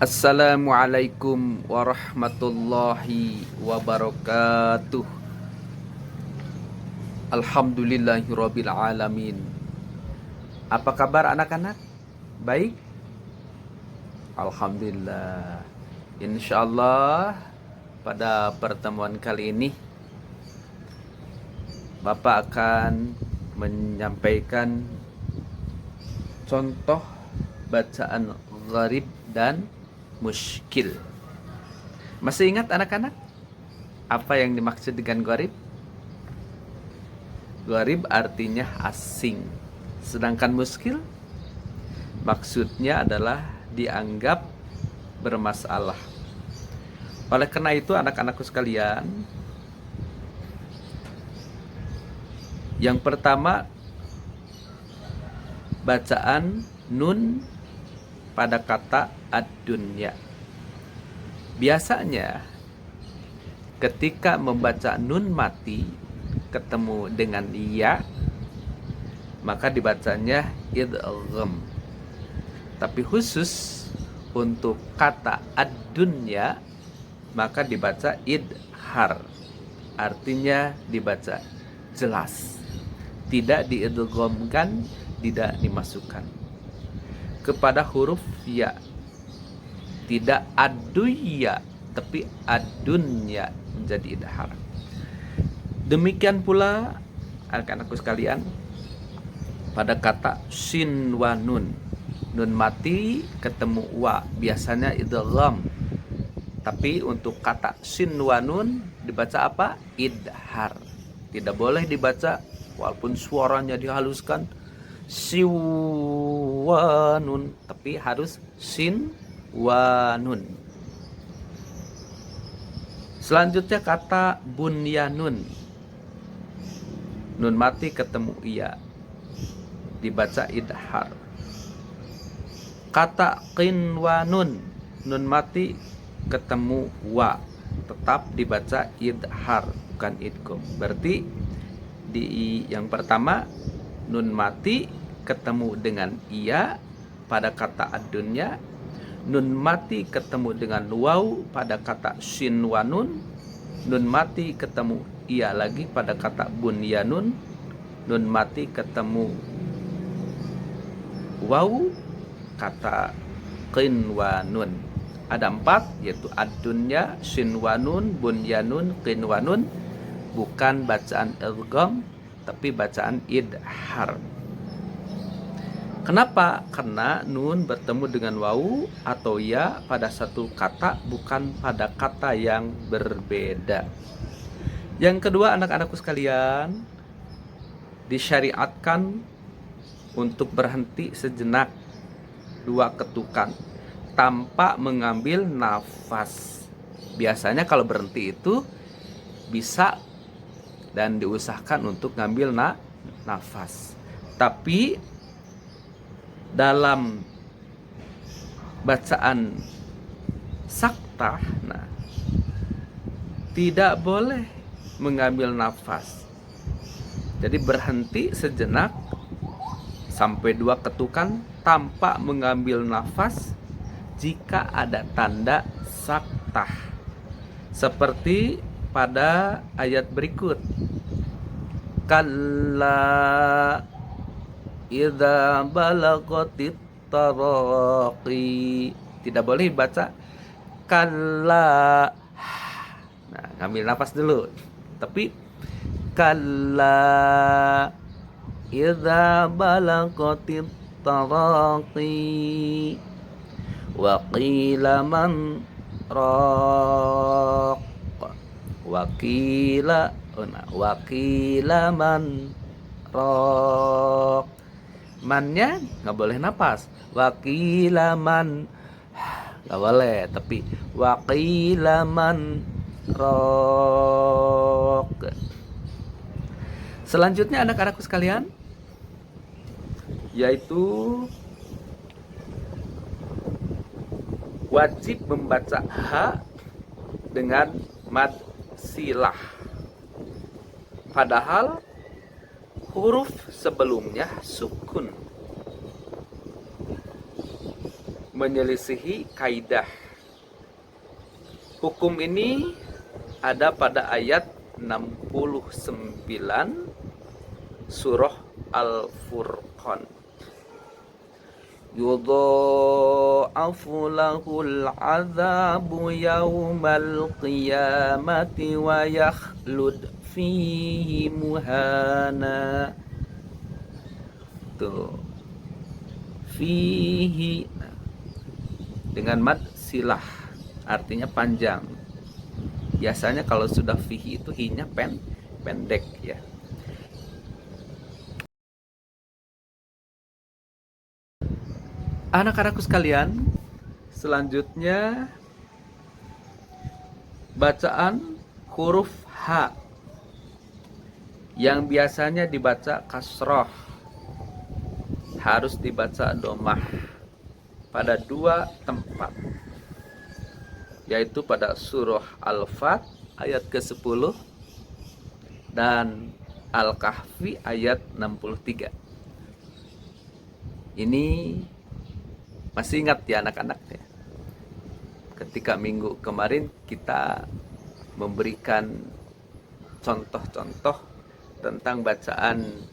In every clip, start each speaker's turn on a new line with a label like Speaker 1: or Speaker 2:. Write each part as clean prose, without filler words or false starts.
Speaker 1: Assalamualaikum warahmatullahi wabarakatuh. Alhamdulillahirabbil alamin. Apa kabar anak-anak? Baik? Alhamdulillah. Insyaallah pada pertemuan kali ini Bapak akan menyampaikan contoh bacaan gharib dan muskil. Masih ingat anak-anak apa yang dimaksud dengan gharib? Gharib artinya asing. Sedangkan muskil maksudnya adalah dianggap bermasalah. Oleh karena itu anak-anakku sekalian, yang pertama bacaan nun pada kata ad-dunya. Biasanya ketika membaca nun mati ketemu dengan ya, maka dibacanya idgham. Tapi khusus untuk kata ad-dunya maka dibaca idhar. Artinya dibaca jelas. Tidak diidghamkan, tidak dimasukkan kepada huruf ya. Tidak aduya, tapi adunya menjadi idhar. Demikian pula anak-anakku sekalian pada kata sin wa nun. Nun mati ketemu wa, biasanya idgham. Tapi untuk kata sin wa nun dibaca apa? Idhar. Tidak boleh dibaca walaupun suaranya dihaluskan siwanun, tapi harus sin wanun. Selanjutnya kata bunyanun. Nun mati ketemu iya, dibaca idhar. Kata qinwanun, nun mati ketemu wa, tetap dibaca idhar, bukan idgham. Berarti di yang pertama nun mati ketemu dengan iya pada kata ad-dunya. Nun mati ketemu dengan waw pada kata shin wa nun. Nun mati ketemu iya lagi pada kata bunyanun. Nun mati ketemu waw kata qin wa nun. Ada 4, yaitu ad-dunya, shin wa nun, bunyanun, qin wa nun. Bukan bacaan idgham, tapi bacaan idhar. Kenapa? Karena nun bertemu dengan wawu atau ya pada satu kata, bukan pada kata yang berbeda. Yang kedua anak-anakku sekalian, disyariatkan untuk berhenti sejenak 2 ketukan tanpa mengambil nafas. Biasanya kalau berhenti itu bisa dan diusahakan untuk ngambil nafas. Tapi dalam bacaan saktah, tidak boleh mengambil nafas. Jadi berhenti sejenak sampai 2 ketukan tanpa mengambil nafas jika ada tanda saktah. Seperti pada ayat berikut, kalla idza balagatit taraqi. Tidak boleh baca kalla. Nah, ngambil nafas dulu. Tapi kalla idza balagatit taraqi wa qila man raq. Wakila man raq. Mannya nggak boleh napas. Wakila man nggak boleh, tapi wakila man raq. Selanjutnya anak-anakku sekalian, yaitu wajib membaca ha dengan mad silah. Padahal huruf sebelumnya sukun. menyelisihi kaidah. Hukum ini ada pada ayat 69 surah Al-Furqan. Yudha'afu lahul 'adzabu yaumal qiyamati wa yakhlud fihi muhana. Tuh. Fihi dengan mad silah, artinya panjang. Biasanya kalau sudah fihi itu hi-nya pendek ya. Anak-anakku sekalian, selanjutnya bacaan huruf H yang biasanya dibaca kasroh harus dibaca domah pada dua tempat, yaitu pada surah Al-Fat ayat ke-10 dan Al-Kahfi ayat 63. Ini masih ingat ya anak-anak ya? Ketika minggu kemarin kita memberikan contoh-contoh tentang bacaan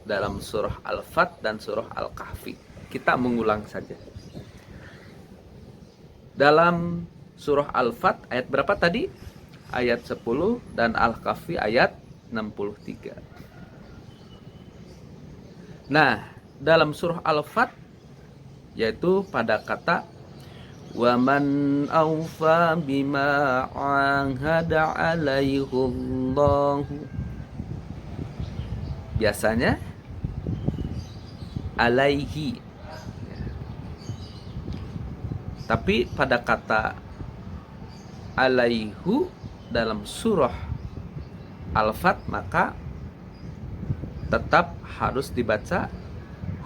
Speaker 1: dalam surah Al-Fat dan surah Al-Kahfi. Kita mengulang saja. Dalam surah Al-Fat ayat berapa tadi? Ayat 10 dan Al-Kahfi ayat 63. Nah, dalam surah Al-Fat yaitu pada kata wa man awfa bima ahada alaihullahu. Biasanya alaihi. Tapi pada kata alaihu dalam surah Al-Fat maka tetap harus dibaca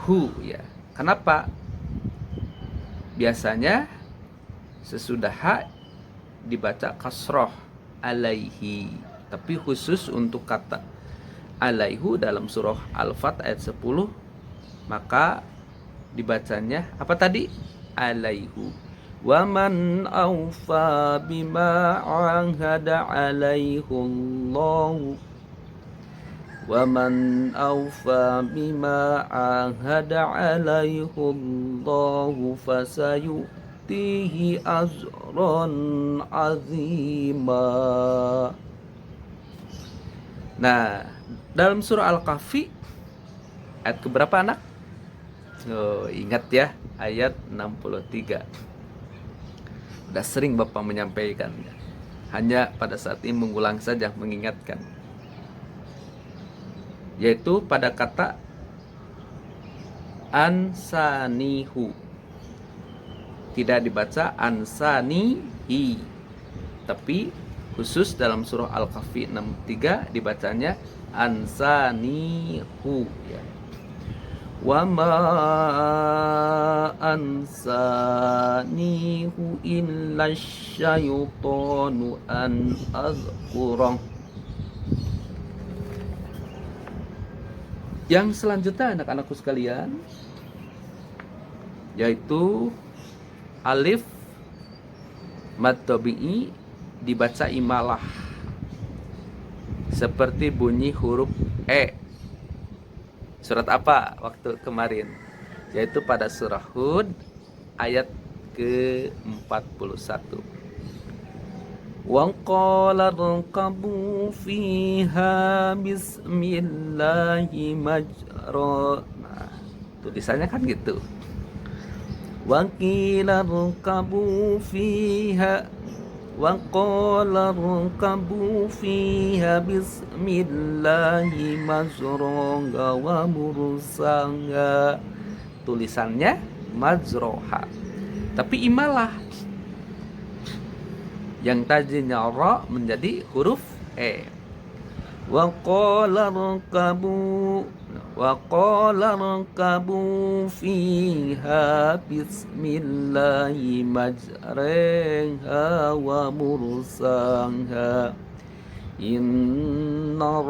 Speaker 1: hu ya. Kenapa? Biasanya sesudah ha dibaca kasroh alaihi. Tapi khusus untuk kata alaihu dalam surah Al-Fat ayat 10 maka dibacanya apa tadi? Alaihu. Wa man awfa bima ahada alaihullahu. Wa man awfa bima ahada alaihullahu fasayutihi ajran azima. Nah, dalam surah Al-Kahfi ayat keberapa anak? Oh, ingat ya, ayat 63. Sudah sering Bapak menyampaikan. Hanya pada saat ini mengulang saja, mengingatkan. Yaitu pada kata ansanihu. Tidak dibaca ansanihi. Tapi khusus dalam surah Al-Kahfi 63 dibacanya ansanihu ya. Wa ma ansanihu illa syaitanu an azkurah. Yang selanjutnya anak-anakku sekalian yaitu alif mad tabi'i dibaca imalah seperti bunyi huruf E. Surat apa waktu kemarin? Yaitu pada surah Hud ayat ke-41. Wa qala rkabu fiha bismillahi majra. Nah, tulisannya kan gitu. Wa qila rkabu fiha wa qala rkabu fiha bismillahi majroha wa mursaha. Tulisannya majroha, tapi imalah yang tadinya ra menjadi huruf E. Wa qala rkabu fiha bismillahi majraha wa mursaha inna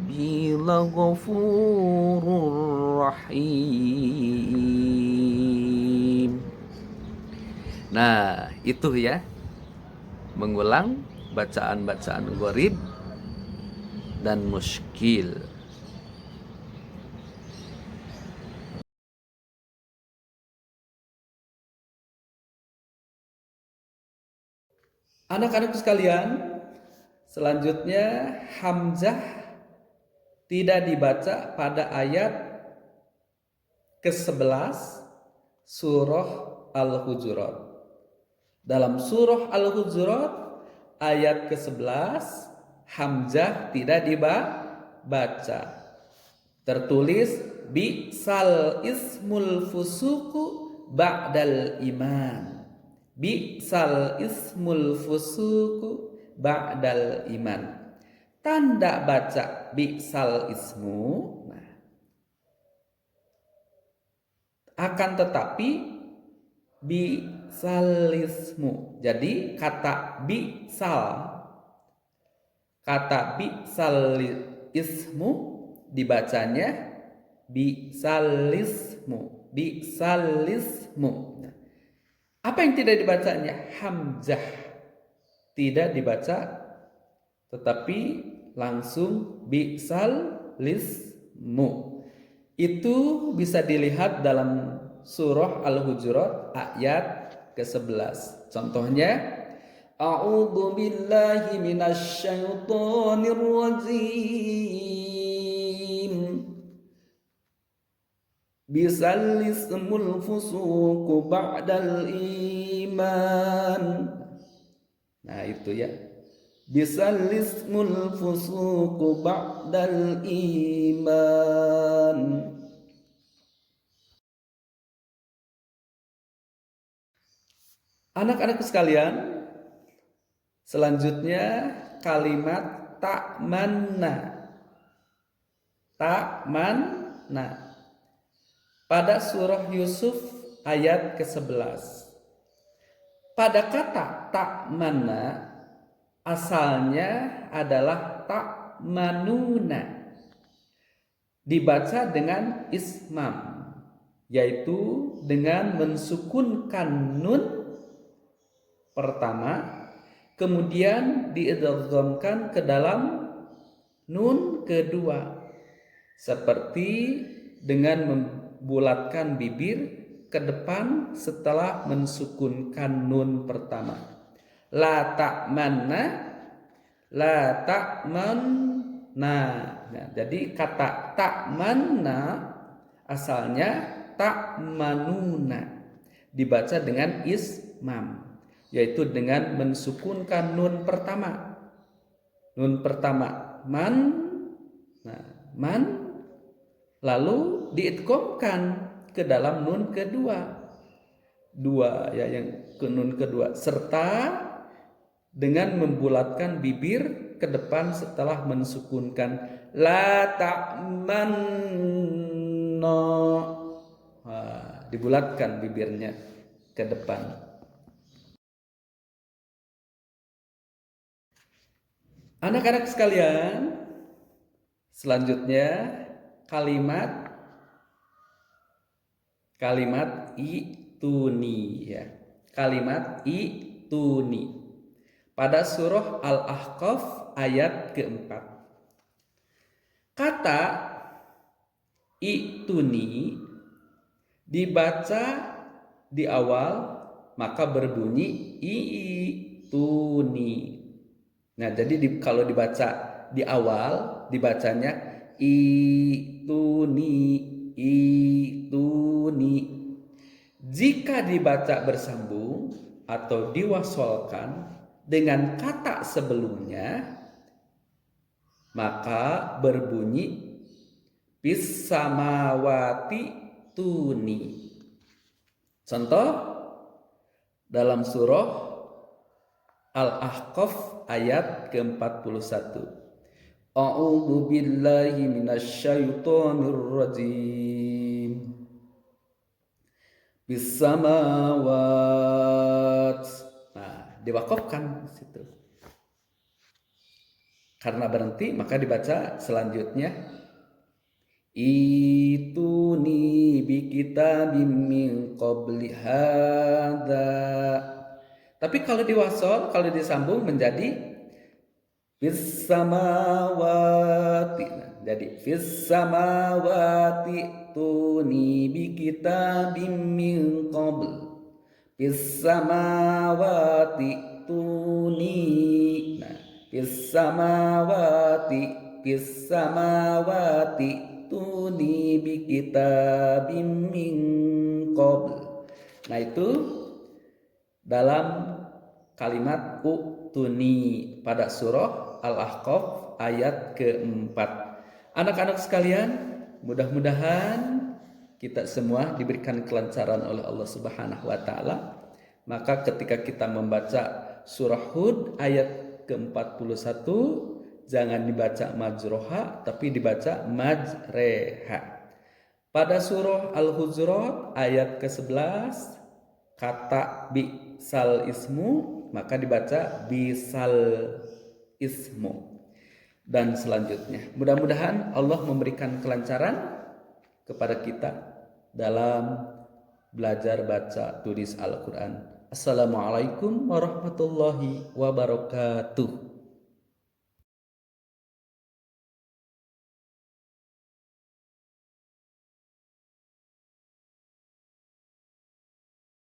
Speaker 1: rabbi laghafurur rahim. Nah, itu ya, mengulang bacaan-bacaan gharib dan muskil. Anak-anak sekalian, selanjutnya hamzah tidak dibaca pada ayat ke-11 surah Al-Hujurat. Dalam surah Al-Hujurat ayat ke-11 hamzah tidak dibaca. Tertulis bi'sal ismul fusuku ba'dal iman. Bi'sal ismul fusuku ba'dal iman. Tanda baca bi'sal ismu, nah, akan tetapi bi'sal ismu. Jadi kata bi'sal ismu dibacanya bi'salismu. Bi'salismu. Nah, apa yang tidak dibacanya? Hamzah tidak dibaca, tetapi langsung bi'salismu. Itu bisa dilihat dalam surah Al-Hujurat ayat ke-11. Contohnya, a'udzu billahi minasyaitonir rajim. Bisalismul fusuqu ba'dal iman. Nah, itu ya. Bisalismul fusuqu ba'dal iman. Anak-anak sekalian, selanjutnya kalimat ta'manna. Ta'manna. Pada surah Yusuf ayat ke-11. Pada kata ta'manna asalnya adalah ta'manuna. Dibaca dengan ismam, yaitu dengan mensukunkan nun pertama, kemudian diidghamkan ke dalam nun kedua, seperti dengan membulatkan bibir ke depan setelah mensukunkan nun pertama. La ta'manna, la ta'manna. Nah, jadi kata ta'manna asalnya ta'manuna, dibaca dengan ismam, yaitu dengan mensukunkan nun pertama. Nun pertama man, nah, man, lalu diidghamkan ke dalam nun kedua. Dua ya, yang ke nun kedua, serta dengan membulatkan bibir ke depan setelah mensukunkan la ta'manna. Dibulatkan bibirnya ke depan. Anak-anak sekalian, selanjutnya kalimat ituni ya. Kalimat ituni pada surah Al-Ahqaf ayat ke-4. Kata ituni dibaca di awal maka berbunyi ituni. Nah, jadi kalau dibaca di awal dibacanya ituni. Jika dibaca bersambung atau diwasolkan dengan kata sebelumnya, maka berbunyi bisamawati tuni. Contoh dalam surah Al-Ahqaf ayat ke-41. A'udzu billahi minasyaitonir rajim. Bisamawat. Nah, diwakafkan di situ. Karena berhenti maka dibaca selanjutnya ituni bi kitabim min qabli hadza. Tapi kalau diwasol, kalau disambung menjadi fis samawati. Jadi fis samawati tuni bi kitabim min qabl. Fis samawati tuni. Nah, fis samawati tuni bi kitabim min qabl. Nah, itu dalam kalimat utuni pada surah Al-Ahqaf ayat keempat. Anak-anak sekalian, mudah-mudahan kita semua diberikan kelancaran oleh Allah Subhanahu wa taala. Maka ketika kita membaca surah Hud ayat ke-41, jangan dibaca majroha tapi dibaca majreha. Pada surah Al-Hujurat ayat ke-11 kata bisal ismu maka dibaca bisal ismu. Dan selanjutnya mudah-mudahan Allah memberikan kelancaran kepada kita dalam belajar baca tulis Al-Quran. Assalamualaikum warahmatullahi wabarakatuh.